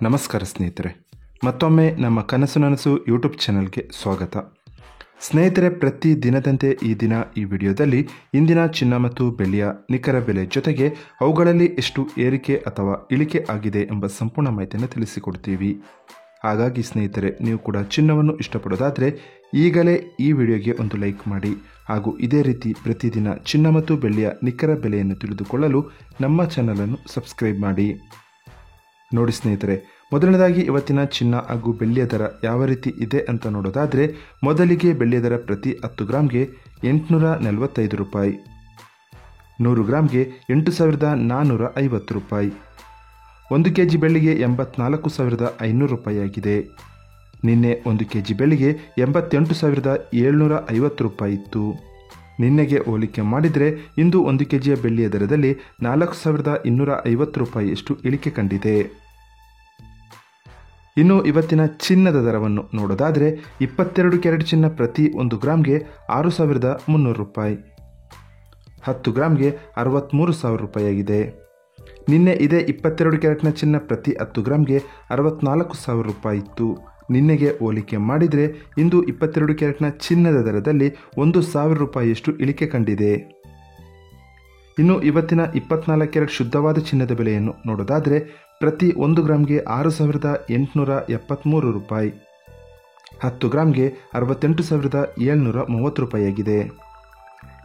ನಮಸ್ಕಾರ ಸ್ನೇಹಿತರೆ, ಮತ್ತೊಮ್ಮೆ ನಮ್ಮ ಕನಸು ನನಸು ಯೂಟ್ಯೂಬ್ ಚಾನಲ್ಗೆ ಸ್ವಾಗತ. ಸ್ನೇಹಿತರೆ, ಪ್ರತಿ ದಿನದಂತೆ ಈ ದಿನ ಈ ವಿಡಿಯೋದಲ್ಲಿ ಇಂದಿನ ಚಿನ್ನ ಮತ್ತು ಬೆಳ್ಳಿಯ ನಿಖರ ಬೆಲೆ ಜೊತೆಗೆ ಅವುಗಳಲ್ಲಿ ಎಷ್ಟು ಏರಿಕೆ ಅಥವಾ ಇಳಿಕೆ ಆಗಿದೆ ಎಂಬ ಸಂಪೂರ್ಣ ಮಾಹಿತಿಯನ್ನು ತಿಳಿಸಿಕೊಡ್ತೀವಿ. ಹಾಗಾಗಿ ಸ್ನೇಹಿತರೆ, ನೀವು ಕೂಡ ಚಿನ್ನವನ್ನು ಇಷ್ಟಪಡೋದಾದರೆ ಈಗಲೇ ಈ ವಿಡಿಯೋಗೆ ಒಂದು ಲೈಕ್ ಮಾಡಿ ಹಾಗೂ ಇದೇ ರೀತಿ ಪ್ರತಿದಿನ ಚಿನ್ನ ಮತ್ತು ಬೆಳ್ಳಿಯ ನಿಖರ ಬೆಲೆಯನ್ನು ತಿಳಿದುಕೊಳ್ಳಲು ನಮ್ಮ ಚಾನಲನ್ನು ಸಬ್ಸ್ಕ್ರೈಬ್ ಮಾಡಿ. ನೋಡಿ ಸ್ನೇಹಿತರೆ, ಮೊದಲನೇದಾಗಿ ಇವತ್ತಿನ ಚಿನ್ನ ಹಾಗೂ ಬೆಳ್ಳಿಯ ದರ ಯಾವ ರೀತಿ ಇದೆ ಅಂತ ನೋಡೋದಾದರೆ, ಮೊದಲಿಗೆ ಬೆಳ್ಳಿಯ ದರ ಪ್ರತಿ 10 ಗ್ರಾಮ್ಗೆ 845 ರೂಪಾಯಿ, 100 ಗ್ರಾಮ್ಗೆ 8450 ರೂಪಾಯಿ, 1 ಕೆಜಿ ಬೆಳ್ಳಿಗೆ 84,500 ರೂಪಾಯಿ ಆಗಿದೆ. ನಿನ್ನೆ 1 ಕೆಜಿ ಬೆಳ್ಳಿಗೆ 88,750 ರೂಪಾಯಿ ಇತ್ತು. ನಿನ್ನೆಗೆ ಹೋಲಿಕೆ ಮಾಡಿದರೆ ಇಂದು 1 ಕೆಜಿಯ ಬೆಳ್ಳಿಯ ದರದಲ್ಲಿ 4,250 ರೂಪಾಯಿಯಷ್ಟು ಇಳಿಕೆ ಕಂಡಿದೆ. ಇನ್ನು ಇವತ್ತಿನ ಚಿನ್ನದ ದರವನ್ನು ನೋಡೋದಾದರೆ, 22 ಕ್ಯಾರೆಟ್ ಚಿನ್ನ ಪ್ರತಿ 1 ಗ್ರಾಮ್ಗೆ 6,300 ರೂಪಾಯಿ, 10 ಗ್ರಾಮ್ಗೆ 63,000 ರೂಪಾಯಿ ಆಗಿದೆ. ನಿನ್ನೆ ಇದೇ 22 ಕ್ಯಾರೆಟ್ನ ಚಿನ್ನ ಪ್ರತಿ 10 ಗ್ರಾಮ್ಗೆ 64,000 ರೂಪಾಯಿ ಇತ್ತು. ನಿನ್ನೆಗೆ ಹೋಲಿಕೆ ಮಾಡಿದರೆ ಇಂದು 22 ಕ್ಯಾರೆಟ್ನ ಚಿನ್ನದ ದರದಲ್ಲಿ 1,000 ರೂಪಾಯಿಯಷ್ಟು ಇಳಿಕೆ ಕಂಡಿದೆ. ಇನ್ನು ಇವತ್ತಿನ 24 ಕ್ಯಾರೆಟ್ ಶುದ್ಧವಾದ ಚಿನ್ನದ ಬೆಲೆಯನ್ನು ನೋಡೋದಾದರೆ, ಪ್ರತಿ 1 ಗ್ರಾಮ್ಗೆ 6,873 ರೂಪಾಯಿ, 10 ಗ್ರಾಮ್ಗೆ 68,730 ರೂಪಾಯಿ ಆಗಿದೆ.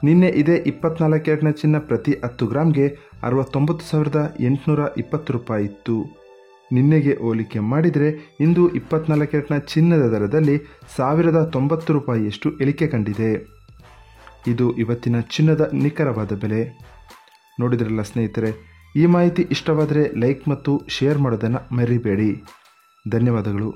ನಿನ್ನೆ ಇದೇ 24 ಕ್ಯಾರೆಟ್ನ ಚಿನ್ನ ಪ್ರತಿ 10 ಗ್ರಾಮ್ಗೆ 69,820 ರೂಪಾಯಿ ಇತ್ತು. ನಿನ್ನೆಗೆ ಹೋಲಿಕೆ ಮಾಡಿದರೆ ಇಂದು 24 ಕ್ಯಾರೆಟ್ನ ಚಿನ್ನದ ದರದಲ್ಲಿ 1,090 ರೂಪಾಯಿಯಷ್ಟು ಇಳಿಕೆ ಕಂಡಿದೆ. ಇದು ಇವತ್ತಿನ ಚಿನ್ನದ ನಿಖರವಾದ ಬೆಲೆ. ನೋಡಿದ್ರಲ್ಲ ಸ್ನೇಹಿತರೆ, ಈ ಮಾಹಿತಿ ಇಷ್ಟವಾದರೆ ಲೈಕ್ ಮತ್ತು ಶೇರ್ ಮಾಡೋದನ್ನು ಮರಿಬೇಡಿ. ಧನ್ಯವಾದಗಳು.